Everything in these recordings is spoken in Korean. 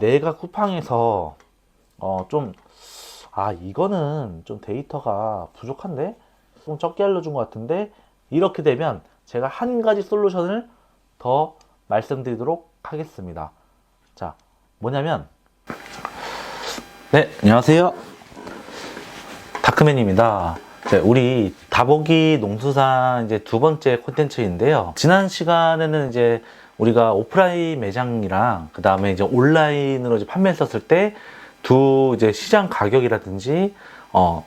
내가 쿠팡에서 이거는 좀 데이터가 부족한데? 좀 적게 알려준 것 같은데? 이렇게 되면 제가 한 가지 솔루션을 더 말씀드리도록 하겠습니다. 자, 뭐냐면, 네, 안녕하세요. 다크맨입니다. 네, 우리 다보기 농수산 이제 두 번째 콘텐츠인데요. 지난 시간에는 이제 우리가 오프라인 매장이랑 그 다음에 이제 온라인으로 이제 판매했었을 때 두 이제 시장 가격이라든지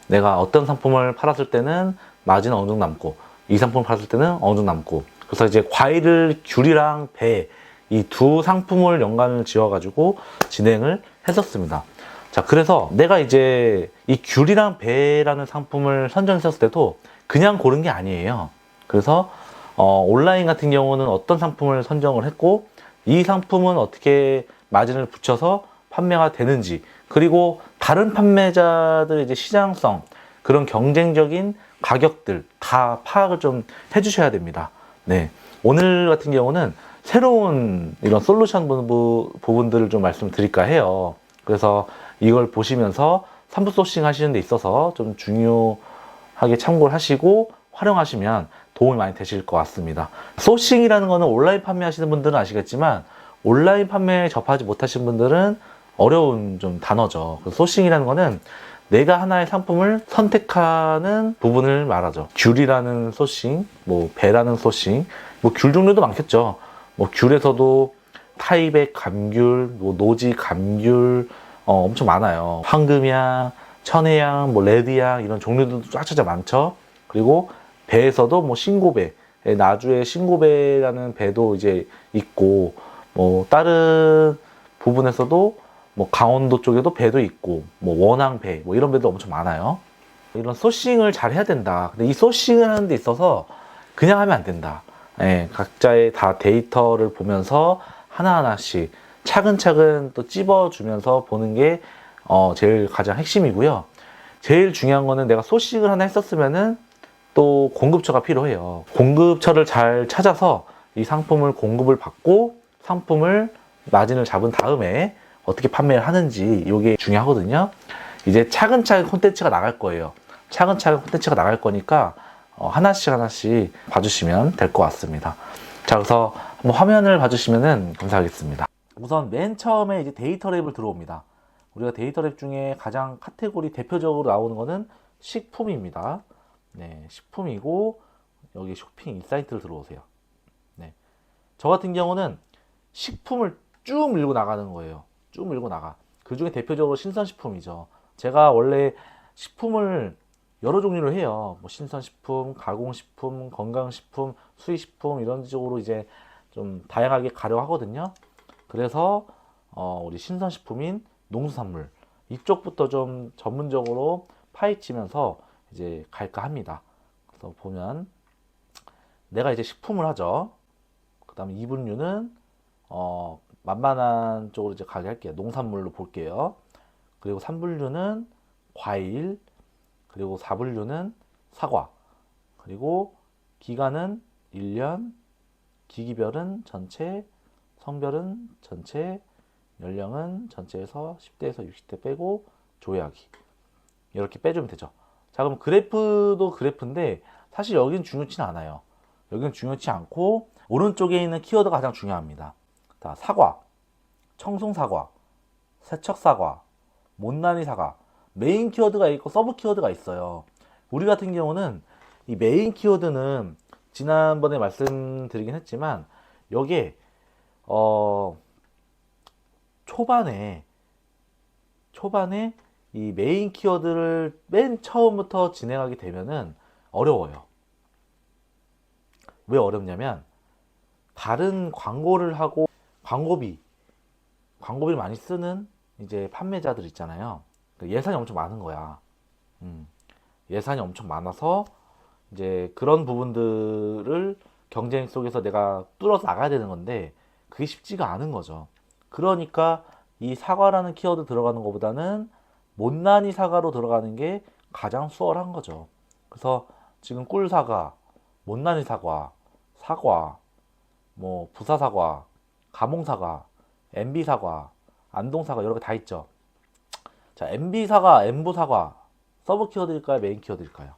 내가 어떤 상품을 팔았을 때는 마진은 어느 정도 남고 이 상품을 팔았을 때는 어느 정도 남고 그래서 이제 과일, 귤이랑 배 이 두 상품을 연관을 지어 가지고 진행을 했었습니다. 자, 그래서 내가 이제 이 귤이랑 배라는 상품을 선정했었을 때도 그냥 고른 게 아니에요. 그래서 온라인 같은 경우는 어떤 상품을 선정을 했고 이 상품은 어떻게 마진을 붙여서 판매가 되는지, 그리고 다른 판매자들의 이제 시장성, 그런 경쟁적인 가격들 다 파악을 좀 해주셔야 됩니다. 네, 오늘 같은 경우는 새로운 이런 솔루션 부분들을 좀 말씀드릴까 해요. 그래서 이걸 보시면서 산부 소싱 하시는 데 있어서 좀 중요하게 참고를 하시고 활용하시면 도움이 많이 되실 것 같습니다. 소싱이라는 거는 온라인 판매하시는 분들은 아시겠지만 온라인 판매에 접하지 못하신 분들은 어려운 좀 단어죠. 소싱이라는 거는 내가 하나의 상품을 선택하는 부분을 말하죠. 귤이라는 소싱, 뭐 배라는 소싱, 뭐 귤 종류도 많겠죠. 뭐 귤에서도 타이백 감귤, 뭐 노지 감귤 엄청 많아요. 황금향, 천혜향, 뭐 레드향 이런 종류들도 쫙쫙 많죠. 그리고 배에서도 뭐 신고배, 나주의 신고배라는 배도 이제 있고, 뭐 다른 부분에서도 뭐 강원도 쪽에도 배도 있고, 뭐 원앙배, 뭐 이런 배도 엄청 많아요. 이런 소싱을 잘 해야 된다. 근데 이 소싱을 하는 데 있어서 그냥 하면 안 된다. 예, 각자의 다 데이터를 보면서 하나하나씩 차근차근 또 찝어주면서 보는 게 제일 가장 핵심이고요. 제일 중요한 거는 내가 소싱을 하나 했었으면은 또 공급처가 필요해요. 공급처를 잘 찾아서 이 상품을 공급을 받고 상품을 마진을 잡은 다음에 어떻게 판매를 하는지 이게 중요하거든요. 이제 차근차근 콘텐츠가 나갈 거예요. 차근차근 콘텐츠가 나갈 거니까 하나씩 하나씩 봐주시면 될 것 같습니다. 자, 그래서 한번 화면을 봐주시면 감사하겠습니다. 우선 맨 처음에 이제 데이터 랩을 들어옵니다. 우리가 데이터 랩 중에 가장 카테고리 대표적으로 나오는 거는 식품입니다. 네, 식품이고 여기 쇼핑 인사이트를 들어오세요. 네, 저 같은 경우는 식품을 쭉 밀고 나가는 거예요. 쭉 밀고 나가. 그 중에 대표적으로 신선식품이죠. 제가 원래 식품을 여러 종류를 해요. 뭐 신선식품, 가공식품, 건강식품, 수의식품 이런 쪽으로 이제 좀 다양하게 가려 하거든요. 그래서 우리 신선식품인 농수산물 이쪽부터 좀 전문적으로 파헤치면서 이제 갈까 합니다. 그래서 보면 내가 이제 식품을 하죠. 그 다음에 2분류는 만만한 쪽으로 이제 가게 할게요. 농산물로 볼게요. 그리고 3분류는 과일, 그리고 4분류는 사과, 그리고 기간은 1년, 기기별은 전체, 성별은 전체, 연령은 전체에서 10대에서 60대 빼고 조회하기. 이렇게 빼주면 되죠. 자, 그럼 그래프도 그래프인데 사실 여기는 중요치 않아요. 여기는 중요치 않고 오른쪽에 있는 키워드가 가장 중요합니다. 자, 사과, 청송사과, 세척사과, 못난이사과. 메인 키워드가 있고 서브 키워드가 있어요. 우리 같은 경우는 이 메인 키워드는 지난번에 말씀드리긴 했지만 여기에 초반에 이 메인 키워드를 맨 처음부터 진행하게 되면은 어려워요. 왜 어렵냐면 다른 광고를 하고 광고비를 많이 쓰는 이제 판매자들 있잖아요. 예산이 엄청 많은 거야. 예산이 엄청 많아서 이제 그런 부분들을 경쟁 속에서 내가 뚫어서 나가야 되는 건데 그게 쉽지가 않은 거죠. 그러니까 이 사과라는 키워드 들어가는 것보다는 못난이 사과로 들어가는 게 가장 수월한 거죠. 그래서 지금 꿀사과, 못난이 사과, 사과, 뭐 부사사과, 가몽사과, MB사과, 안동 사과 여러 개 다 있죠. 자, MB 사과, M부 사과 서브 키워드일까요? 메인 키워드일까요?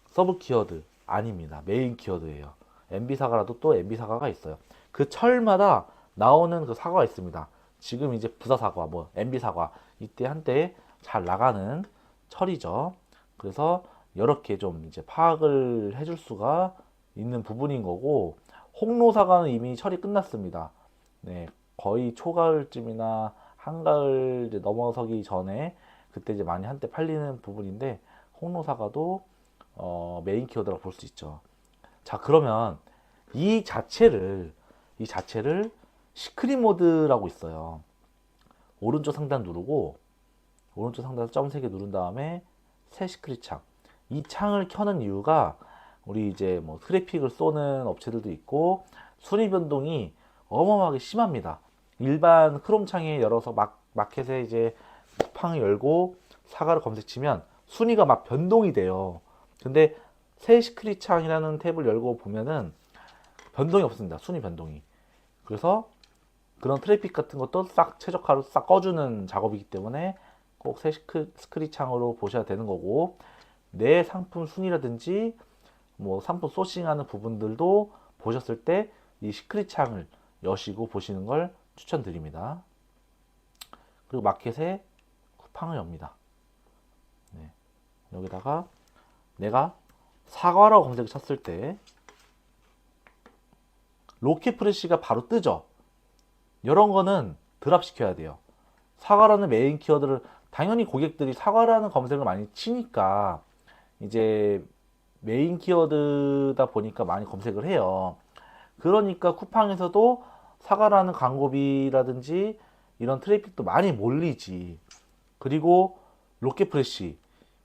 서브 키워드 아닙니다. 메인 키워드예요. MB 사과라도 또 MB 사과가 있어요. 그 철마다 나오는 그 사과가 있습니다. 지금 이제 부사 사과, 뭐 MB 사과 이때 한때 잘 나가는 철이죠. 그래서 이렇게 좀 이제 파악을 해줄 수가 있는 부분인 거고, 홍로 사과는 이미 철이 끝났습니다. 네, 거의 초가을쯤이나 한가을 이제 넘어서기 전에 그때 이제 많이 한때 팔리는 부분인데, 홍로 사과도 메인 키워드라고 볼 수 있죠. 자, 그러면 이 자체를 시크릿 모드라고 있어요. 오른쪽 상단 누르고 오른쪽 상단 점 3개 누른 다음에 새 시크릿 창. 이 창을 켜는 이유가 우리 이제 뭐 트래픽을 쏘는 업체들도 있고 순위 변동이 어마어마하게 심합니다. 일반 크롬 창에 열어서 마켓에 이제 쿠팡을 열고 사과를 검색치면 순위가 막 변동이 돼요. 근데 새 시크릿 창이라는 탭을 열고 보면은 변동이 없습니다. 순위 변동이. 그래서 그런 트래픽 같은 것도 싹 최적화로 싹 꺼주는 작업이기 때문에 꼭 새 시크릿 창으로 보셔야 되는 거고, 내 상품 순위라든지 뭐 상품 소싱하는 부분들도 보셨을 때 이 시크릿 창을 여시고 보시는 걸 추천드립니다. 그리고 마켓에 쿠팡을 엽니다. 네. 여기다가 내가 사과라고 검색을 쳤을 때 로켓 프레쉬가 바로 뜨죠. 이런 거는 드랍 시켜야 돼요. 사과라는 메인 키워드를 당연히 고객들이 사과라는 검색을 많이 치니까 이제 메인 키워드다 보니까 많이 검색을 해요. 그러니까 쿠팡에서도 사과라는 광고비라든지 이런 트래픽도 많이 몰리지. 그리고 로켓 프레쉬,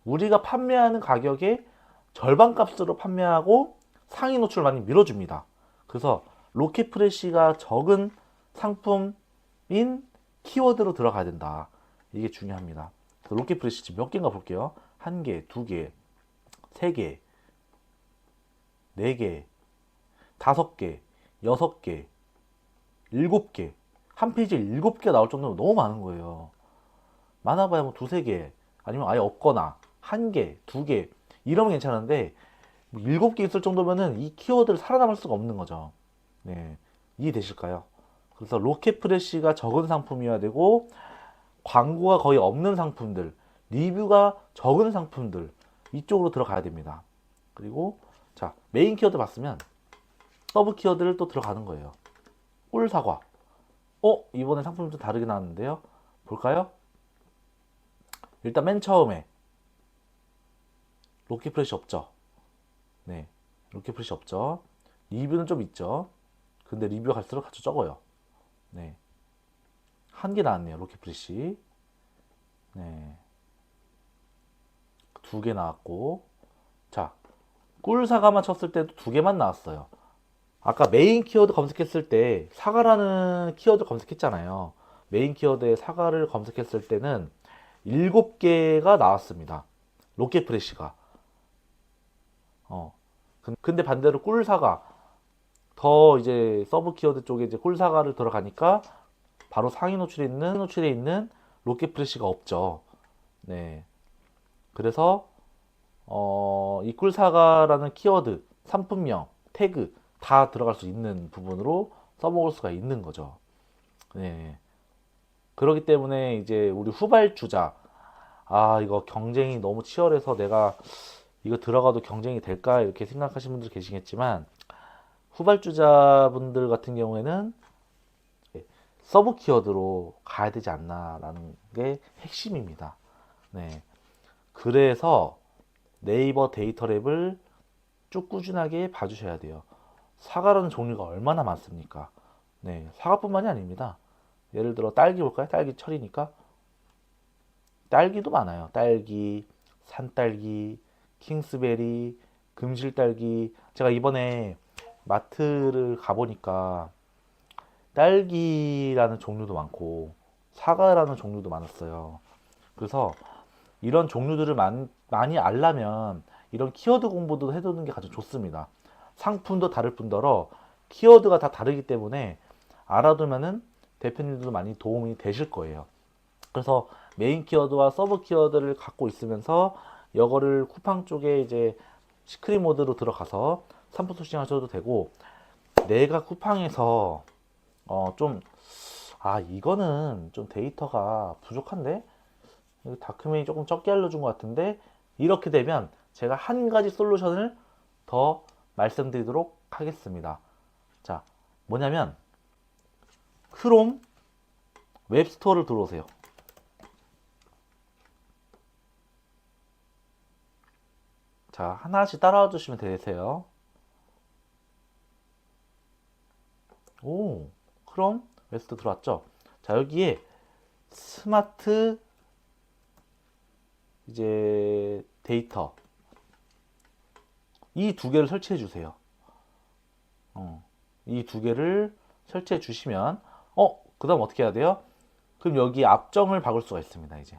우리가 판매하는 가격의 절반 값으로 판매하고 상위 노출을 많이 밀어줍니다. 그래서 로켓 프레쉬가 적은 상품인 키워드로 들어가야 된다. 이게 중요합니다. 로켓 프레쉬 지금 몇 개인가 볼게요. 1개, 2개, 3개, 4개, 5개, 6개, 7개. 한 페이지에 7개 나올 정도면 너무 많은 거예요. 많아봐야 뭐 2-3개, 아니면 아예 없거나 1개, 2개 이러면 괜찮은데 7개 있을 정도면은 이 키워드를 살아남을 수가 없는 거죠. 네, 이해되실까요? 그래서 로켓 프레쉬가 적은 상품이어야 되고, 광고가 거의 없는 상품들, 리뷰가 적은 상품들, 이쪽으로 들어가야 됩니다. 그리고 자, 메인 키워드 봤으면 서브 키워드를 또 들어가는 거예요. 꿀사과. 이번에 상품이 좀 다르게 나왔는데요. 볼까요? 일단 맨 처음에 로켓 프레쉬 없죠. 네, 로켓 프레쉬 없죠. 리뷰는 좀 있죠. 근데 리뷰가 갈수록 아주 적어요. 네, 1개 나왔네요. 로켓 프레쉬. 네, 2개 나왔고, 자, 꿀사과만 쳤을 때도 2개만 나왔어요. 아까 메인 키워드 검색했을 때 사과라는 키워드 검색했잖아요. 메인 키워드에 사과를 검색했을 때는 7개가 나왔습니다. 로켓 프레쉬가. 근데 반대로 꿀사과, 더 이제 서브 키워드 쪽에 이제 꿀사과를 들어가니까 바로 상위 노출에 있는 로켓 프레쉬가 없죠. 네. 그래서 이 꿀사과라는 키워드, 상품명, 태그 다 들어갈 수 있는 부분으로 써먹을 수가 있는 거죠. 네. 그렇기 때문에 이제 우리 후발주자, 이거 경쟁이 너무 치열해서 내가 이거 들어가도 경쟁이 될까 이렇게 생각하시는 분들 계시겠지만, 후발주자분들 같은 경우에는 서브 키워드로 가야 되지 않나라는 게 핵심입니다. 네. 그래서 네이버 데이터랩을 쭉 꾸준하게 봐주셔야 돼요. 사과라는 종류가 얼마나 많습니까? 네, 사과뿐만이 아닙니다. 예를 들어 딸기 볼까요? 딸기 철이니까 딸기도 많아요. 딸기, 산딸기, 킹스베리, 금실딸기. 제가 이번에 마트를 가보니까 딸기라는 종류도 많고 사과라는 종류도 많았어요. 그래서 이런 종류들을 많이 알려면 이런 키워드 공부도 해두는 게 가장 좋습니다. 상품도 다를 뿐더러 키워드가 다 다르기 때문에 알아두면은 대표님들도 많이 도움이 되실 거예요. 그래서 메인 키워드와 서브 키워드를 갖고 있으면서 이거를 쿠팡 쪽에 이제 시크릿 모드로 들어가서 산품 소싱 하셔도 되고, 내가 쿠팡에서 좀 이거는 좀 데이터가 부족한데 다큐멘이 조금 적게 알려준 것 같은데, 이렇게 되면 제가 한 가지 솔루션을 더 말씀드리도록 하겠습니다. 자, 뭐냐면 크롬 웹스토어를 들어오세요. 자, 하나씩 따라와 주시면 되세요. 오, 크롬 웹스토어 들어왔죠? 자, 여기에 스마트 이제 데이터 이 두 개를 설치해 주세요. 이 두 개를 설치해 주시면 그 다음 어떻게 해야 돼요? 그럼 여기 앞정을 박을 수가 있습니다. 이제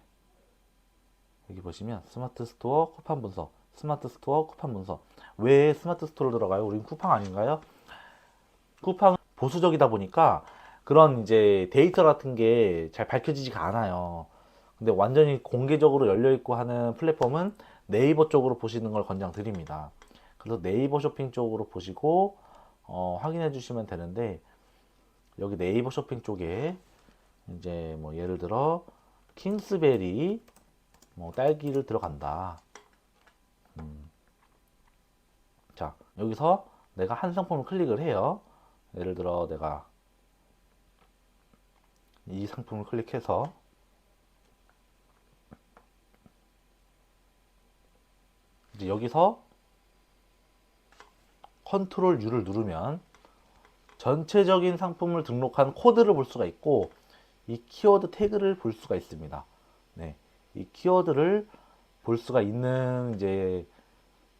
여기 보시면 스마트 스토어 쿠팡 분석, 스마트 스토어 쿠팡 분석. 왜 스마트 스토어로 들어가요? 우린 쿠팡 아닌가요? 쿠팡은 보수적이다 보니까 그런 이제 데이터 같은 게 잘 밝혀지지가 않아요. 근데 완전히 공개적으로 열려 있고 하는 플랫폼은 네이버 쪽으로 보시는 걸 권장드립니다. 그래서 네이버 쇼핑 쪽으로 보시고 확인해 주시면 되는데, 여기 네이버 쇼핑 쪽에 이제 뭐 예를 들어 킹스베리 뭐 딸기를 들어간다. 자, 여기서 내가 한 상품을 클릭을 해요. 예를 들어 내가 이 상품을 클릭해서 이제 여기서 컨트롤 U를 누르면 전체적인 상품을 등록한 코드를 볼 수가 있고, 이 키워드 태그를 볼 수가 있습니다. 네, 이 키워드를 볼 수가 있는 이제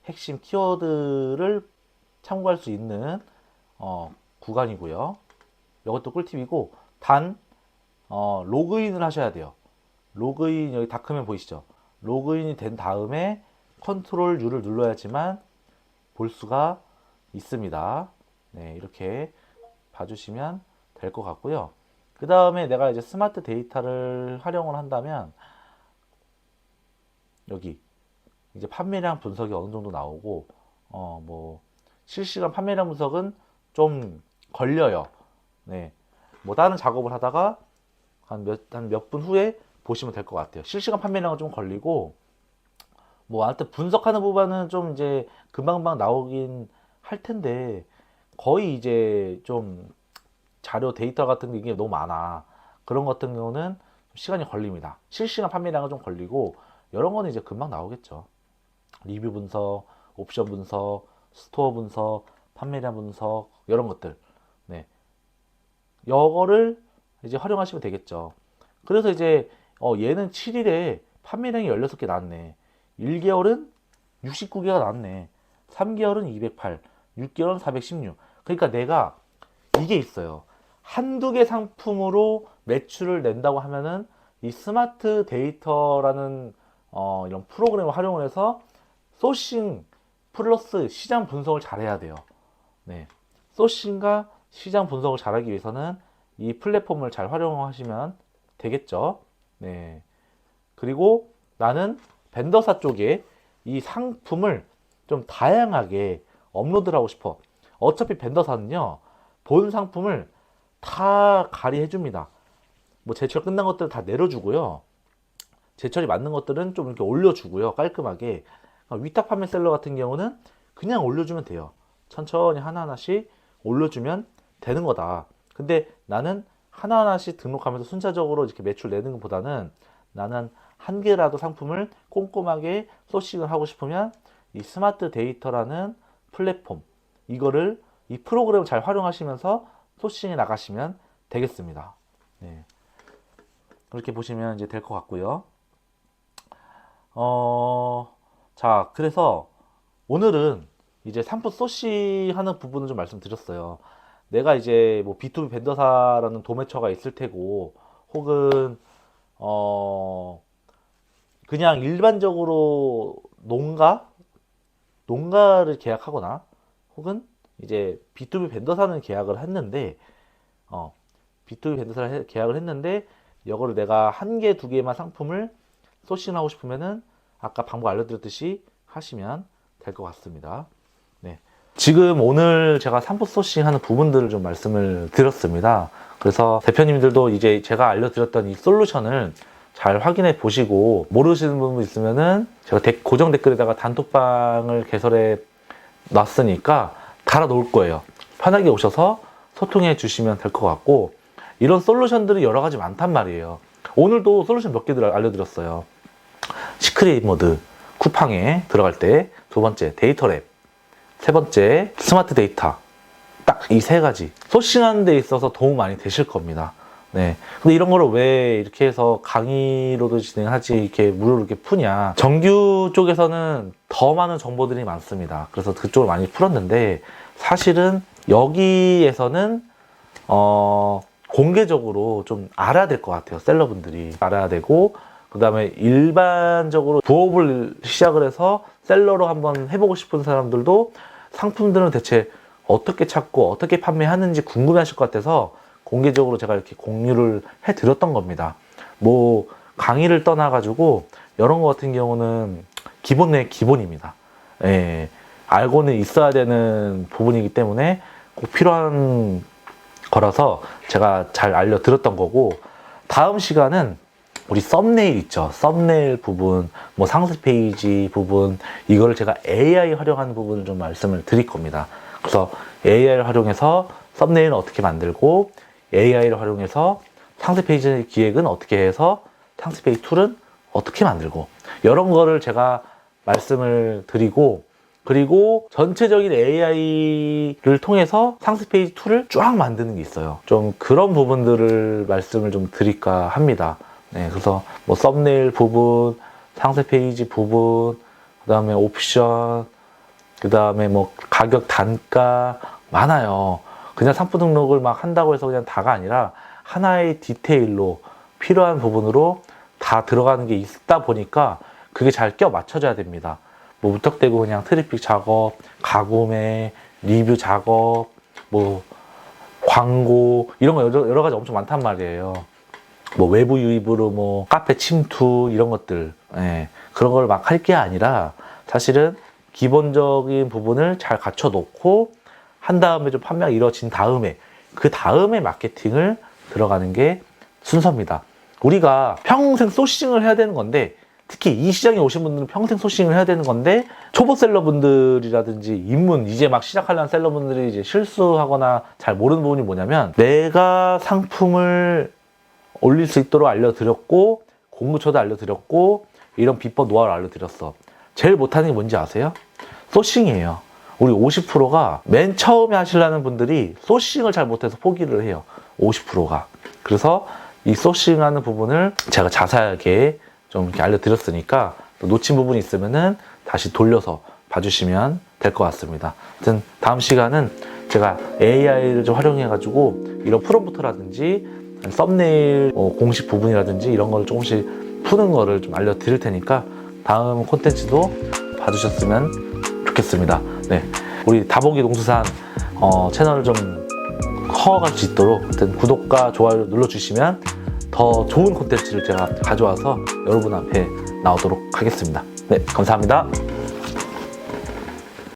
핵심 키워드를 참고할 수 있는 구간이고요. 이것도 꿀팁이고, 단 로그인을 하셔야 돼요. 로그인 여기 다크면 보이시죠? 로그인이 된 다음에 컨트롤 U를 눌러야지만 볼 수가 있습니다. 네, 이렇게 봐주시면 될 것 같고요. 그 다음에 내가 이제 스마트 데이터를 활용을 한다면 여기 이제 판매량 분석이 어느 정도 나오고, 뭐 실시간 판매량 분석은 좀 걸려요. 네, 뭐 다른 작업을 하다가 한 몇 분 후에 보시면 될 것 같아요. 실시간 판매량은 좀 걸리고, 뭐 하여튼 분석하는 부분은 좀 이제 금방금방 나오긴 할 텐데, 거의 이제 좀 자료 데이터 같은 게 이게 너무 많아. 그런 것 같은 경우는 시간이 걸립니다. 실시간 판매량은 좀 걸리고, 이런 거는 이제 금방 나오겠죠. 리뷰 분석, 옵션 분석, 스토어 분석, 판매량 분석, 이런 것들. 네. 이거를 이제 활용하시면 되겠죠. 그래서 이제 얘는 7일에 판매량이 16개 나왔네. 1개월은 69개가 나왔네. 3개월은 208, 6개월은 416. 그러니까 내가 이게 있어요. 한두 개 상품으로 매출을 낸다고 하면은 이 스마트 데이터라는 이런 프로그램을 활용을 해서 소싱 플러스 시장 분석을 잘해야 돼요. 네. 소싱과 시장 분석을 잘하기 위해서는 이 플랫폼을 잘 활용하시면 되겠죠. 네. 그리고 나는 벤더사 쪽에 이 상품을 좀 다양하게 업로드를 하고 싶어. 어차피 벤더사는요, 본 상품을 다 가리해 줍니다. 뭐 제철 끝난 것들은 다 내려주고요. 제철이 맞는 것들은 좀 이렇게 올려주고요. 깔끔하게. 위탁 판매셀러 같은 경우는 그냥 올려주면 돼요. 천천히 하나하나씩 올려주면 되는 거다. 근데 나는 하나하나씩 등록하면서 순차적으로 이렇게 매출 내는 것보다는 나는 한 개라도 상품을 꼼꼼하게 소싱을 하고 싶으면 이 스마트 데이터라는 플랫폼, 이거를 이 프로그램을 잘 활용하시면서 소싱해 나가시면 되겠습니다. 네. 그렇게 보시면 이제 될 것 같고요. 자, 그래서 오늘은 이제 상품 소싱하는 부분을 좀 말씀드렸어요. 내가 이제 뭐 B2B 벤더사라는 도매처가 있을 테고, 혹은 그냥 일반적으로 농가를 계약하거나, 혹은 이제 B2B 벤더사는 계약을 했는데, 어, B2B 밴드사를 계약을 했는데 이거를 내가 한 개, 두 개만 상품을 소싱하고 싶으면은 아까 방법 알려드렸듯이 하시면 될 것 같습니다. 네. 지금 오늘 제가 상품 소싱하는 부분들을 좀 말씀을 드렸습니다. 그래서 대표님들도 이제 제가 알려드렸던 이 솔루션을 잘 확인해 보시고 모르시는 부분 있으면은 제가 고정 댓글에다가 단톡방을 개설해 놨으니까 달아 놓을 거예요. 편하게 오셔서 소통해 주시면 될 것 같고, 이런 솔루션들이 여러 가지 많단 말이에요. 오늘도 솔루션 몇 개를 알려드렸어요. 시크릿 모드, 쿠팡에 들어갈 때, 두 번째 데이터랩, 세 번째 스마트 데이터. 딱 이 세 가지 소싱하는 데 있어서 도움 많이 되실 겁니다. 네. 근데 이런 거를 왜 이렇게 해서 강의로도 진행하지 이렇게 무료로 이렇게 푸냐? 정규 쪽에서는 더 많은 정보들이 많습니다. 그래서 그쪽을 많이 풀었는데, 사실은 여기에서는 공개적으로 좀 알아야 될 것 같아요. 셀러분들이 알아야 되고, 그 다음에 일반적으로 부업을 시작을 해서 셀러로 한번 해보고 싶은 사람들도 상품들은 대체 어떻게 찾고 어떻게 판매하는지 궁금해 하실 것 같아서 공개적으로 제가 이렇게 공유를 해드렸던 겁니다. 뭐 강의를 떠나가지고 이런 거 같은 경우는 기본 내 기본입니다. 예, 알고는 있어야 되는 부분이기 때문에 꼭 필요한 거라서 제가 잘 알려드렸던 거고, 다음 시간은 우리 썸네일 있죠. 썸네일 부분, 뭐 상세 페이지 부분, 이거를 제가 AI 활용하는 부분을 좀 말씀을 드릴 겁니다. 그래서 AI를 활용해서 썸네일은 어떻게 만들고, AI를 활용해서 상세 페이지 기획은 어떻게 해서 상세 페이지 툴은 어떻게 만들고, 이런 거를 제가 말씀을 드리고, 그리고 전체적인 AI를 통해서 상세 페이지 툴을 쫙 만드는 게 있어요. 좀 그런 부분들을 말씀을 좀 드릴까 합니다. 네, 그래서 뭐 썸네일 부분, 상세 페이지 부분, 그 다음에 옵션, 그 다음에 뭐 가격 단가 많아요. 그냥 상품 등록을 막 한다고 해서 그냥 다가 아니라 하나의 디테일로 필요한 부분으로 다 들어가는 게 있다 보니까 그게 잘 껴 맞춰져야 됩니다. 뭐 무턱대고 그냥 트래픽 작업, 가구매, 리뷰 작업, 뭐 광고 이런 거 여러 가지 엄청 많단 말이에요. 뭐 외부 유입으로 뭐 카페 침투 이런 것들, 예, 그런 걸 막 할 게 아니라 사실은 기본적인 부분을 잘 갖춰 놓고 한 다음에 좀 판매가 이루어진 다음에 그 다음에 마케팅을 들어가는 게 순서입니다. 우리가 평생 소싱을 해야 되는 건데, 특히 이 시장에 오신 분들은 평생 소싱을 해야 되는 건데, 초보 셀러분들이라든지 입문 이제 막 시작하려는 셀러분들이 이제 실수하거나 잘 모르는 부분이 뭐냐면, 내가 상품을 올릴 수 있도록 알려드렸고 공구초도 알려드렸고 이런 비법 노하우를 알려드렸어. 제일 못하는 게 뭔지 아세요? 소싱이에요. 우리 50%가 맨 처음에 하시려는 분들이 소싱을 잘 못해서 포기를 해요. 50%가. 그래서 이 소싱하는 부분을 제가 자세하게 좀 이렇게 알려드렸으니까 또 놓친 부분이 있으면은 다시 돌려서 봐주시면 될 것 같습니다. 하여튼 다음 시간은 제가 AI를 좀 활용해가지고 이런 프롬프트라든지 썸네일 공식 부분이라든지 이런 걸 조금씩 푸는 거를 좀 알려드릴 테니까 다음 콘텐츠도 봐주셨으면 좋겠습니다. 네, 우리 다보기 농수산 채널을 좀 커갈 수 있도록 하여튼 구독과 좋아요 눌러주시면 더 좋은 콘텐츠를 제가 가져와서 여러분 앞에 나오도록 하겠습니다. 네, 감사합니다.